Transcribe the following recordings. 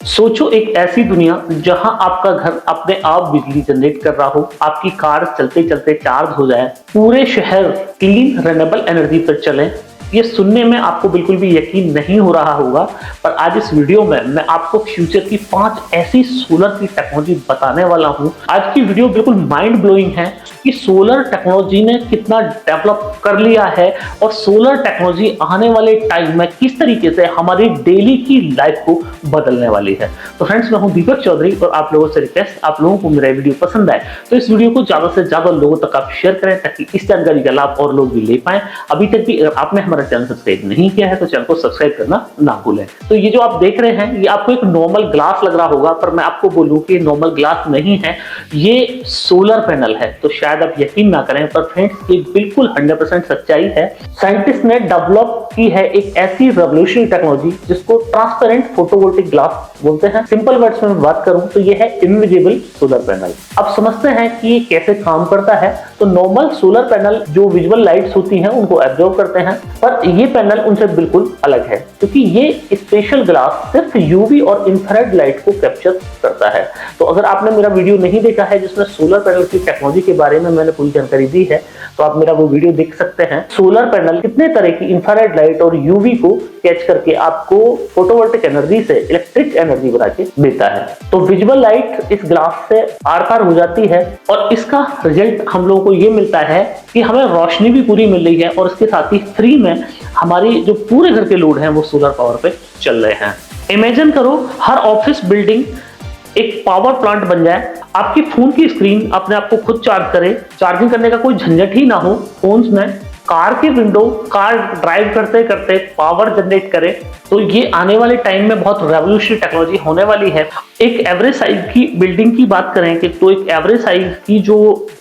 सोचो एक ऐसी दुनिया जहां आपका घर अपने आप बिजली जनरेट कर रहा हो, आपकी कार चलते चलते चार्ज हो जाए, पूरे शहर क्लीन रिन्यूएबल एनर्जी पर चले। ये सुनने में आपको बिल्कुल भी यकीन नहीं हो रहा होगा, पर आज इस वीडियो में मैं आपको फ्यूचर की 5 ऐसी सोलर की टेक्नोलॉजी बताने वाला हूं। आज की वीडियो बिल्कुल माइंड ब्लोइंग है कि सोलर टेक्नोलॉजी ने कितना डेवलप कर लिया है और सोलर टेक्नोलॉजी आने वाले टाइम में किस तरीके से हमारी डेली की लाइफ को बदलने वाली है। तो फ्रेंड्स, मैं हूं दीपक चौधरी और आप लोगों से रिक्वेस्ट, आप लोगों को मेरा वीडियो पसंद आए तो इस वीडियो को ज्यादा से ज्यादा लोगों तक आप शेयर करें ताकि इस जानकारी का लाभ और लोग भी ले पाए। अभी तक भी अगर आपने हमारा चैनल सब्सक्राइब नहीं किया है तो चैनल को सब्सक्राइब करना ना भूलें। तो ये जो आप देख रहे हैं ये आपको एक नॉर्मल ग्लास लग रहा होगा, पर मैं आपको बोलूं कि नॉर्मल ग्लास नहीं है, ये सोलर पैनल है। तो शायद आप यकीन ना करें, पर फ्रेंड्स ये बिल्कुल 100% सच्चाई है। साइंटिस्ट ने डेवलप की है एक ऐसी रेवोल्यूशनरी टेक्नोलॉजी जिसको ट्रांसपेरेंट फोटोवोल्टिक ग्लास बोलते हैं। सिंपल वर्ड्स में बात करूं तो ये है इनविजिबल सोलर पैनल। अब समझते हैं कि ये कैसे काम करता है। तो नॉर्मल सोलर पैनल जो विजुअल लाइट्स होती हैं उनको एब्जॉर्ब करते हैं, पर ये पैनल उनसे बिल्कुल अलग है क्योंकि ये स्पेशल ग्लास सिर्फ यूवी और इंफ्रारेड लाइट को कैप्चर करता है। तो अगर आपने मेरा वीडियो नहीं देखा है जिसमें सोलर पैनल की टेक्नोलॉजी के बारे में मैंने पूरी जानकारी दी है, तो आप मेरा वो वीडियो देख सकते हैं। सोलर पैनल कितने तरह की इंफ्रारेड लाइट और यूवी को कैच करके आपको फोटोवोल्टिक एनर्जी से इलेक्ट्रिक एनर्जी बना के देता है। तो विजुअल लाइट इस ग्लास से आर पार हो जाती है और इसका रिजल्ट हम लोगों को ये मिलता है कि हमें रोशनी भी पूरी मिल रही है और इसके साथ ही फ्री में हमारी जो पूरे घर के लोड हैं वो सोलर पावर पे चल रहे हैं। इमेजिन करो हर ऑफिस बिल्डिंग एक पावर प्लांट बन जाए, आपकी फोन की स्क्रीन अपने आप को खुद चार्ज करे, चार्जिंग करने का कोई झंझट ही ना हो फोन्स में, कार की विंडो कार ड्राइव करते करते पावर जनरेट करे। तो ये आने वाले टाइम में बहुत रेवोल्यूशनरी टेक्नोलॉजी होने वाली है। एक एवरेज साइज की बिल्डिंग की बात करें कि तो एक एवरेज साइज की जो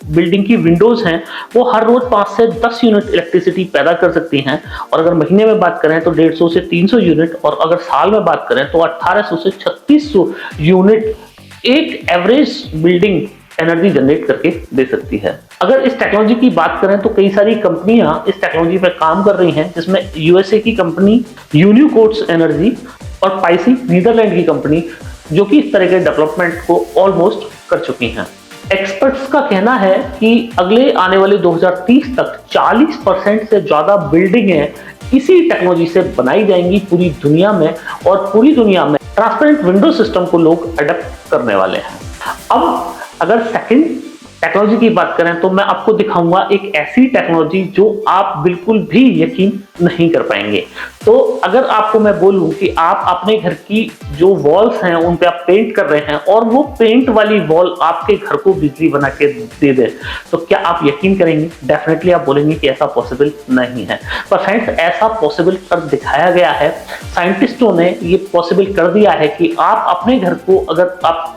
बिल्डिंग की विंडोज हैं वो हर रोज 5 से 10 यूनिट इलेक्ट्रिसिटी पैदा कर सकती हैं, और अगर महीने में बात करें तो 150 से 300 यूनिट, और अगर साल में बात करें तो 1800 से 3600 यूनिट एक एवरेज बिल्डिंग एनर्जी जनरेट करके दे सकती है। अगर इस टेक्नोलॉजी की बात करें तो कई सारी कंपनियां इस टेक्नोलॉजी पर काम कर रही हैं, जिसमें यूएसए की कंपनी यूनिकोट्स एनर्जी और पाइसी नीदरलैंड की कंपनी जो कि इस तरह के डेवलपमेंट को ऑलमोस्ट कर चुकी हैं। एक्सपर्ट्स का कहना है कि अगले आने वाले 2030 तक 40% से ज्यादा बिल्डिंगें इसी टेक्नोलॉजी से बनाई जाएंगी पूरी दुनिया में, और पूरी दुनिया में ट्रांसपेरेंट विंडो सिस्टम को लोग अडॉप्ट करने वाले हैं। अब अगर सेकंड टेक्नोलॉजी की बात करें तो मैं आपको दिखाऊंगा एक ऐसी टेक्नोलॉजी जो आप बिल्कुल भी यकीन नहीं कर पाएंगे। तो अगर आपको मैं बोलूं कि आप अपने घर की जो वॉल्स हैं उन पे आप पेंट कर रहे हैं और वो पेंट वाली वॉल आपके घर को बिजली बना के दे दे, तो क्या आप यकीन करेंगे? डेफिनेटली आप बोलेंगे कि ऐसा पॉसिबल नहीं है। पर फ्रेंड्स, ऐसा पॉसिबल कर दिखाया गया है। साइंटिस्टों ने ये पॉसिबल कर दिया है कि आप अपने घर को अगर आप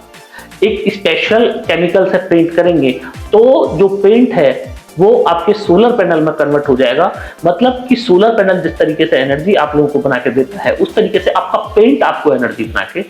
एक स्पेशल केमिकल से पेंट करेंगे तो जो पेंट है वो आपके सोलर पैनल में कन्वर्ट हो जाएगा। मतलब कि सोलर पैनल जिस तरीके से एनर्जी आप लोगों को बना के देता है उस तरीके से आपका पेंट आपको एनर्जी बना के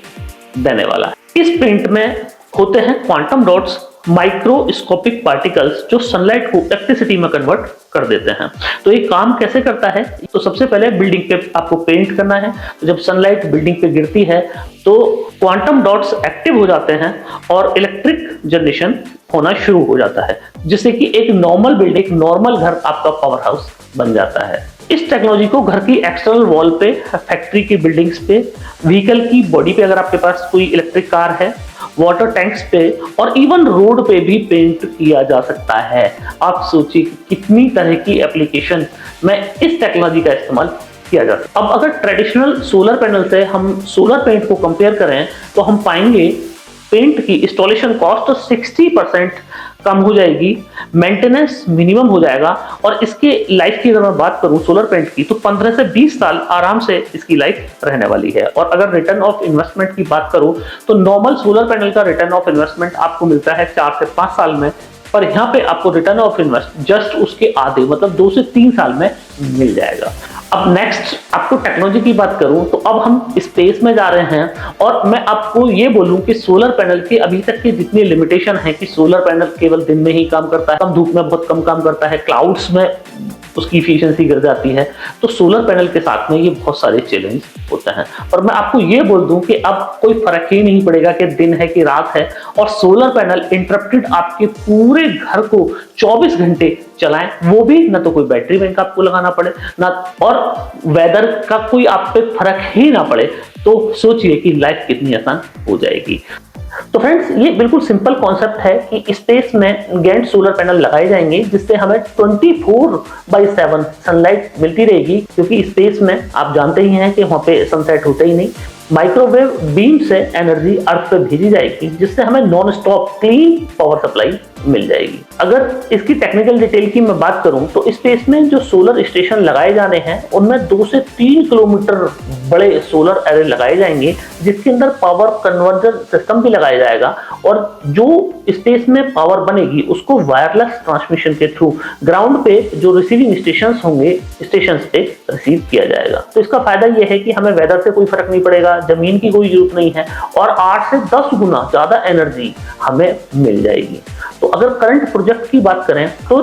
देने वाला है। इस पेंट में होते हैं क्वांटम डॉट्स, माइक्रोस्कोपिक पार्टिकल्स जो सनलाइट को इलेक्ट्रिसिटी में कन्वर्ट कर देते हैं। तो ये काम कैसे करता है? तो सबसे पहले बिल्डिंग पे आपको पेंट करना है। तो जब सनलाइट बिल्डिंग पे गिरती है तो क्वांटम डॉट्स एक्टिव हो जाते हैं और इलेक्ट्रिक जनरेशन होना शुरू हो जाता है, जिससे कि एक नॉर्मल बिल्डिंग, नॉर्मल घर आपका पावर हाउस बन जाता है। इस टेक्नोलॉजी को घर की एक्सटर्नल वॉल पे, फैक्ट्री की बिल्डिंग्स पे, व्हीकल की बॉडी पे अगर आपके पास कोई इलेक्ट्रिक कार है, वाटर टैंक्स पे और इवन रोड पे भी पेंट किया जा सकता है। आप सोचिए कितनी तरह की एप्लीकेशन में इस टेक्नोलॉजी का इस्तेमाल किया जा सकता है। अब अगर ट्रेडिशनल सोलर पैनल से हम सोलर पेंट को कंपेयर करें तो हम पाएंगे पेंट की इंस्टॉलेशन कॉस्ट 60% कम हो जाएगी, मेंटेनेंस मिनिमम हो जाएगा, और इसके लाइफ की अगर मैं बात करूं सोलर पेंट की तो 15 से 20 साल आराम से इसकी लाइफ रहने वाली है। और अगर रिटर्न ऑफ इन्वेस्टमेंट की बात करूं तो नॉर्मल सोलर पैनल का रिटर्न ऑफ इन्वेस्टमेंट आपको मिलता है 4 से 5 साल में, पर यहाँ पे आपको रिटर्न ऑफ इन्वेस्ट जस्ट उसके आधे मतलब 2 से 3 साल में मिल जाएगा। अब नेक्स्ट आपको टेक्नोलॉजी की बात करूं तो अब हम स्पेस में जा रहे हैं, और मैं आपको ये बोलूं कि सोलर पैनल के अभी तक के जितनी लिमिटेशन है कि सोलर पैनल केवल दिन में ही काम करता है, कम धूप में बहुत कम काम करता है, क्लाउड्स में उसकी इफिशियंसी गिर जाती है। तो सोलर पैनल के साथ में ये बहुत सारे चैलेंज होते हैं। और मैं आपको ये बोल दूं कि अब कोई फर्क ही नहीं पड़ेगा कि दिन है कि रात है, और सोलर पैनल इंटरप्टेड आपके पूरे घर को 24 घंटे चलाएं, वो भी ना तो कोई बैटरी बैंक आपको लगाना पड़े ना, और वेदर का कोई आप पे फर्क ही ना पड़े। तो सोचिए कि लाइफ कितनी आसान हो जाएगी। तो फ्रेंड्स, ये बिल्कुल सिंपल कॉन्सेप्ट है कि स्पेस में गैंट सोलर पैनल लगाए जाएंगे जिससे हमें 24/7 सनलाइट मिलती रहेगी, क्योंकि स्पेस में आप जानते ही हैं कि वहां पे सनसेट होता ही नहीं। माइक्रोवेव बीम से एनर्जी अर्थ पे भेजी जाएगी जिससे हमें non stop clean power supply मिल जाएगी। अगर इसकी टेक्निकल डिटेल की मैं बात करूं तो स्पेस में जो सोलर स्टेशन लगाए जाने हैं उनमें 2 से 3 किलोमीटर बड़े सोलर एरे लगाए जाएंगे जिसके अंदर पावर कन्वर्जन सिस्टम भी लगाया जाएगा, और जो स्पेस में पावर बनेगी उसको वायरलेस ट्रांसमिशन के थ्रू ग्राउंड पे जो रिसीविंग स्टेशन होंगे स्टेशन पे रिसीव किया जाएगा। तो इसका फायदा यह है कि हमें वेदर से कोई फर्क नहीं पड़ेगा, जमीन की कोई जरूरत नहीं है, और 8 से 10 गुना ज्यादा एनर्जी हमें मिल जाएगी। तो अगर करंट प्रोजेक्ट की बात करें तो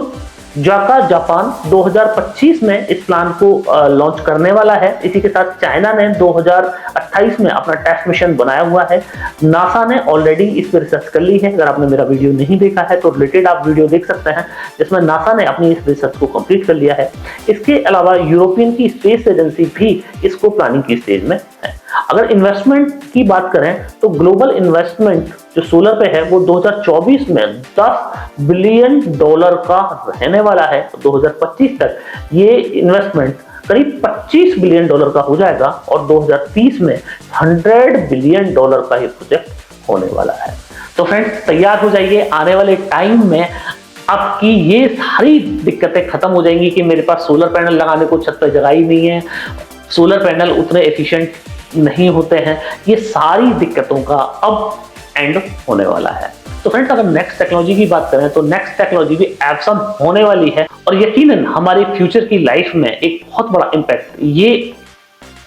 जाका जापान 2025 में इस प्लान को लॉन्च करने वाला है। इसी के साथ चाइना ने 2028 में अपना टेस्ट मिशन बनाया हुआ है। नासा ने ऑलरेडी इस पर रिसर्च कर ली है। अगर आपने मेरा वीडियो नहीं देखा है तो रिलेटेड आप वीडियो देख सकते हैं जिसमें नासा ने अपनी इस रिसर्च को कंप्लीट कर लिया है। इसके अलावा यूरोपियन की स्पेस एजेंसी भी इसको प्लानिंग की स्टेज में है। अगर इन्वेस्टमेंट की बात करें तो ग्लोबल इन्वेस्टमेंट जो सोलर पे है वो 2024 में $10 बिलियन का रहने वाला है। 2025 तक ये इन्वेस्टमेंट करीब $25 बिलियन का हो जाएगा, और 2030 में $100 बिलियन का ये प्रोजेक्ट होने वाला है। तो फ्रेंड्स, तैयार हो जाइए, आने वाले टाइम में आपकी ये सारी दिक्कतें खत्म हो जाएंगी कि मेरे पास सोलर पैनल लगाने को छत पर जगह ही नहीं है, सोलर पैनल उतने एफिशिएंट नहीं होते हैं। ये सारी दिक्कतों का अब एंड होने वाला है। तो फ्रेंड्स, अगर नेक्स्ट टेक्नोलॉजी की बात करें तो नेक्स्ट टेक्नोलॉजी भी एब्सम होने वाली है, और यकीनन हमारे फ्यूचर की लाइफ में एक बहुत बड़ा इंपैक्ट ये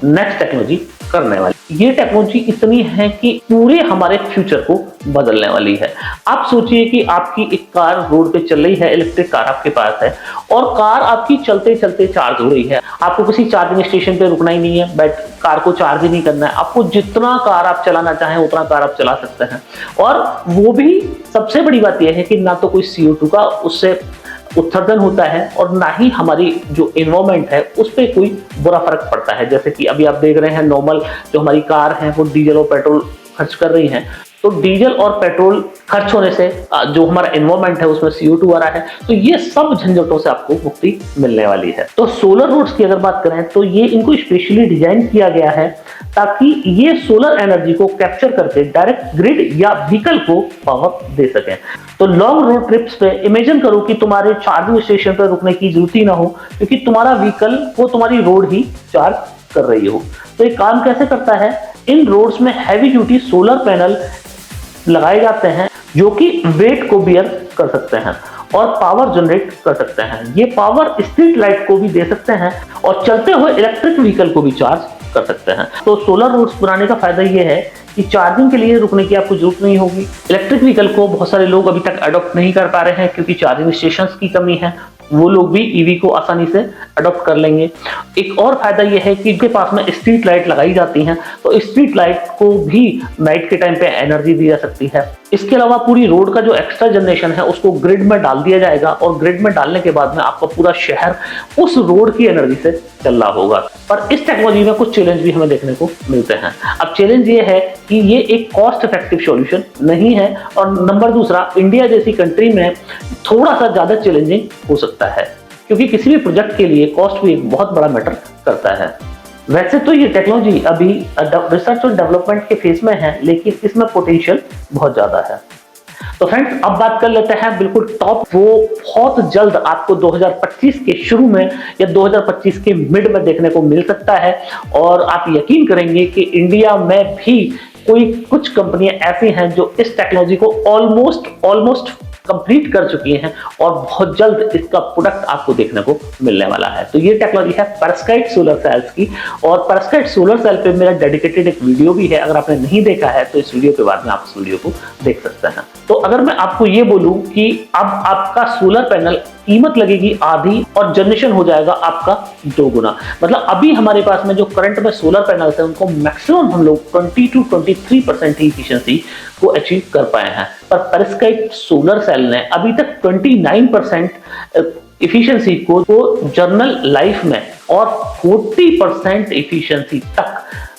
नेक्स्ट टेक्नोलॉजी करने वाली। ये टेक्नोलॉजी इतनी है कि पूरे हमारे फ्यूचर को बदलने वाली है। आप सोचिए कि आपकी एक कार रोड पे चल रही है, इलेक्ट्रिक कार आपके पास है, और कार आपकी चलते चलते चार्ज हो रही है। आपको किसी चार्जिंग स्टेशन पे रुकना ही नहीं है, कार को चार्ज ही नहीं करना है। आपको जितना कार आप चलाना चाहें उतना कार आप चला सकते हैं, और वो भी सबसे बड़ी बात यह है कि ना तो कोई CO2 का उससे उत्सर्जन होता है, और ना ही हमारी जो एनवायरमेंट है उस पर कोई बुरा फर्क पड़ता है। जैसे कि अभी आप देख रहे हैं नॉर्मल जो हमारी कार है वो डीजल और पेट्रोल खर्च कर रही हैं, तो डीजल और पेट्रोल खर्च होने से जो हमारा एनवायरमेंट है उसमें CO2 आ रहा है। तो ये सब झंझटों से आपको मुक्ति मिलने वाली है। तो सोलर रोड्स की अगर बात करें तो ये इनको स्पेशली डिजाइन किया गया है ताकि ये सोलर एनर्जी को कैप्चर करके डायरेक्ट ग्रिड या व्हीकल को पावर दे सकें। तो लॉन्ग रोड ट्रिप्स पे इमेजिन करो कि तुम्हारे चार्जिंग स्टेशन पर रुकने की जरूरत ही ना हो, क्योंकि तुम्हारा व्हीकल वो तुम्हारी रोड ही चार्ज कर रही हो। तो ये काम कैसे करता है, इन रोड्स में हैवी ड्यूटी सोलर पैनल लगाए जाते हैं जो कि वेट को बियर कर सकते हैं और पावर जनरेट कर सकते हैं। ये पावर स्ट्रीट लाइट को भी दे सकते हैं और चलते हुए इलेक्ट्रिक व्हीकल को भी चार्ज कर सकते हैं। तो सोलर रोड्स बनाने का फायदा ये है कि चार्जिंग के लिए रुकने की आपको जरूरत नहीं होगी। इलेक्ट्रिक व्हीकल को बहुत सारे लोग अभी तक अडॉप्ट नहीं कर पा रहे हैं क्योंकि चार्जिंग स्टेशंस की कमी है। वो लोग भी ईवी को आसानी से अडॉप्ट कर लेंगे। एक और फायदा यह है कि इनके पास में स्ट्रीट लाइट लगाई जाती हैं, तो स्ट्रीट लाइट को भी नाइट के टाइम पे एनर्जी दी जा सकती है। इसके अलावा पूरी रोड का जो एक्स्ट्रा जनरेशन है उसको ग्रिड में डाल दिया जाएगा और ग्रिड में डालने के बाद में आपका पूरा शहर उस रोड की एनर्जी से चल रहा होगा। पर इस टेक्नोलॉजी में कुछ चैलेंज भी हमें देखने को मिलते हैं। अब चैलेंज ये है कि ये एक कॉस्ट इफेक्टिव सॉल्यूशन नहीं है, और नंबर दूसरा, इंडिया जैसी कंट्री में थोड़ा सा ज्यादा चैलेंजिंग हो सकता है क्योंकि किसी भी प्रोजेक्ट के लिए कॉस्ट भी एक बहुत बड़ा मैटर करता है। वैसे तो ये टेक्नोलॉजी अभी रिसर्च और डेवलपमेंट के फेज में है, लेकिन इसमें पोटेंशियल बहुत ज्यादा है। तो फ्रेंड्स, अब बात कर लेते हैं बिल्कुल टॉप, वो बहुत जल्द आपको 2025 के शुरू में या 2025 के मिड में देखने को मिल सकता है। और आप यकीन करेंगे कि इंडिया में भी कुछ कंपनियां ऐसी हैं जो इस टेक्नोलॉजी को ऑलमोस्ट कंप्लीट कर चुकी हैं और बहुत जल्द इसका प्रोडक्ट आपको देखने को मिलने वाला है। तो ये टेक्नोलॉजी है पेरोव्स्काइट सोलर सेल्स की, और पेरोव्स्काइट सोलर सेल पे मेरा डेडिकेटेड एक वीडियो भी है। अगर आपने नहीं देखा है तो इस वीडियो के बाद में आप इस वीडियो को देख सकते हैं। तो अगर मैं आपको ये बोलूं कि अब आपका सोलर पैनल कीमत लगेगी आधी और जनरेशन हो जाएगा आपका 2 गुना। मतलब अभी हमारे पास में जो करंट में सोलर पैनल्स हैं उनको मैक्सिमम हम लोग 20 to 23% ही इफिशियंसी को अचीव कर पाए हैं, पर पेरिस्काइट सोलर सेल ने अभी तक 29% इफिशियंसी को जर्नल लाइफ में और 40% इफिशियंसी तक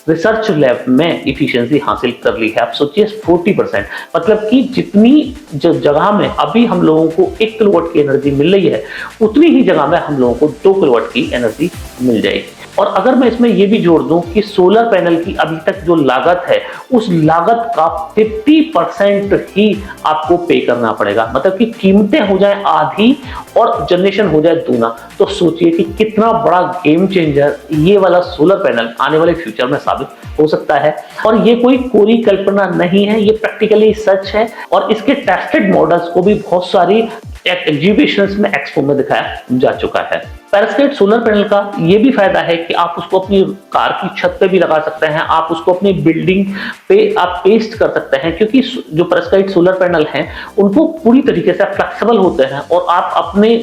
रिसर्च लैब में इफिशियंसी हासिल कर ली है। आप सोचिए 40%, मतलब कि जितनी जगह में अभी हम लोगों को 1 किलोवाट की एनर्जी मिल रही है उतनी ही जगह में हम लोगों को 2 किलोवाट की एनर्जी मिल जाएगी। और अगर मैं इसमें यह भी जोड़ दूं कि सोलर पैनल की अभी तक जो लागत है उस लागत का 50% ही आपको पे करना पड़ेगा, मतलब कि कीमतें हो जाए आधी और जनरेशन हो जाए दूना। तो सोचिए कि कितना बड़ा गेम चेंजर ये वाला सोलर पैनल आने वाले फ्यूचर में साबित हो सकता है। और ये कोई कोरी कल्पना नहीं है, ये प्रैक्टिकली सच है और इसके टेस्टेड मॉडल्स को भी बहुत सारी एग्जीबिशंस में, एक्सपो में दिखाया जा चुका है। पेरिस्काइट सोलर पैनल का ये भी फायदा है कि आप उसको अपनी कार की छत पे भी लगा सकते हैं, आप उसको अपनी बिल्डिंग पे आप पेस्ट कर सकते हैं, क्योंकि जो पेरिस्काइट सोलर पैनल हैं उनको पूरी तरीके से फ्लेक्सिबल होते हैं और आप अपने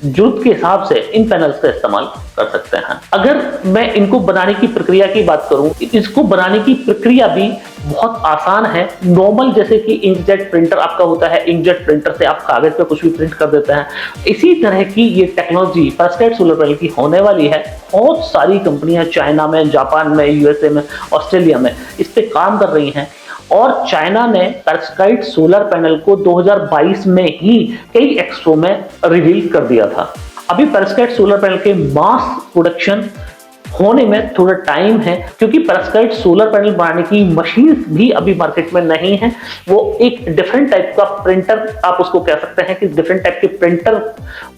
जरूरत के हिसाब से इन पैनल्स का इस्तेमाल कर सकते हैं। अगर मैं इनको बनाने की प्रक्रिया की बात करूं, इसको बनाने की प्रक्रिया भी बहुत आसान है। नॉर्मल जैसे कि इंकजेट प्रिंटर आपका होता है, इंकजेट प्रिंटर से आप कागज पे कुछ भी प्रिंट कर देते हैं, इसी तरह की ये टेक्नोलॉजी पेरिस्काइट सोलर पैनल की होने वाली है। बहुत सारी कंपनियां चाइना में, जापान में, यूएसए में, ऑस्ट्रेलिया में इस पे काम कर रही हैं और चाइना ने पेरिस्काइट सोलर पैनल को 2022 में ही कई एक्सपो में रिवील कर दिया था। अभी पेरिस्काइट सोलर पैनल के मास प्रोडक्शन होने में थोड़ा टाइम है, क्योंकि पेरिस्काइट सोलर पैनल बनाने की मशीन भी अभी मार्केट में नहीं है। वो एक डिफरेंट टाइप का प्रिंटर, आप उसको कह सकते हैं कि डिफरेंट टाइप के प्रिंटर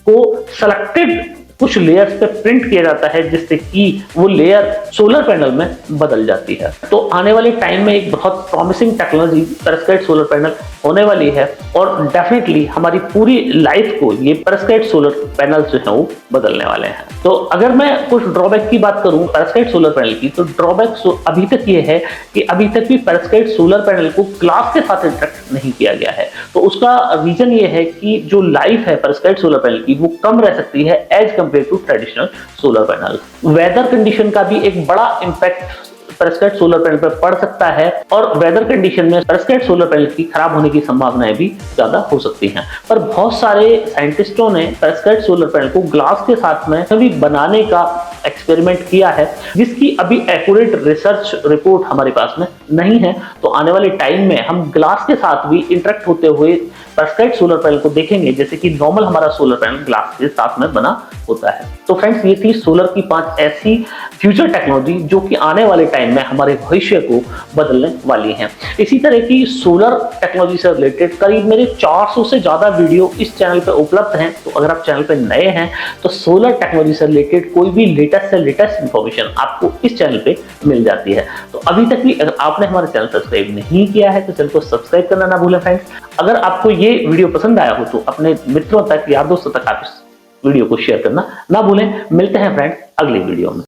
को सेलेक्टेड कुछ लेयर्स पे प्रिंट किया जाता है जिससे कि वो लेयर सोलर पैनल में बदल जाती है। तो आने वाले टाइम में एक बहुत प्रॉमिसिंग टेक्नोलॉजी पेरिस्काइट सोलर पैनल होने वाली है और डेफिनेटली हमारी पूरी लाइफ को ये पेरिस्काइट सोलर पैनल जो है वो बदलने वाले हैं। तो अगर मैं कुछ ड्रॉबैक की बात करूं पेरिस्काइट सोलर पैनल की, तो ड्रॉबैक अभी तक ये है कि अभी तक भी पेरिस्काइट सोलर पैनल को ग्लास के साथ इंटरेक्ट नहीं किया गया है। तो उसका रीजन ये है कि जो लाइफ है पेरिस्काइट सोलर पैनल की वो कम रह सकती है as compare to traditional solar panel. Weather condition का भी एक बड़ा इंपैक्ट पेरिस्काइट सोलर पैनल पर पड़ सकता है और वेदर कंडीशन में पेरिस्काइट सोलर पैनल की खराब होने की संभावनाएं भी ज्यादा हो सकती हैं। पर बहुत सारे साइंटिस्टों ने पेरिस्काइट सोलर पैनल को ग्लास के साथ में भी बनाने का एक्सपेरिमेंट किया है, जिसकी अभी एक्यूरेट रिसर्च रिपोर्ट हमारे पास में नहीं है। तो आने वाले टाइम में हम ग्लास के साथ भी इंटरेक्ट होते हुए पेरिस्काइट सोलर पैनल को देखेंगे, जैसे कि नॉर्मल हमारा सोलर पैनल ग्लास के साथ में बना होता है। तो फ्रेंड्स, ये थी सोलर की 5 ऐसी फ्यूचर टेक्नोलॉजी जो कि आने वाले टाइम में हमारे भविष्य को बदलने वाली हैं। इसी तरह की सोलर टेक्नोलॉजी से रिलेटेड करीब मेरे 400 से ज्यादा वीडियो इस चैनल पे उपलब्ध हैं। तो अगर आप चैनल पे नए हैं तो सोलर टेक्नोलॉजी से रिलेटेड कोई भी लेटेस्ट से लेटेस्ट इंफॉर्मेशन आपको इस चैनल पे मिल जाती है। तो अभी तक भी अगर आपने हमारे चैनल सब्सक्राइब नहीं किया है तो चैनल को सब्सक्राइब करना ना भूलें फ्रेंड्स। अगर आपको ये वीडियो पसंद आया हो तो अपने मित्रों तक, यार दोस्तों तक आप इस वीडियो को शेयर करना ना भूलें। मिलते हैं फ्रेंड्स अगली वीडियो में।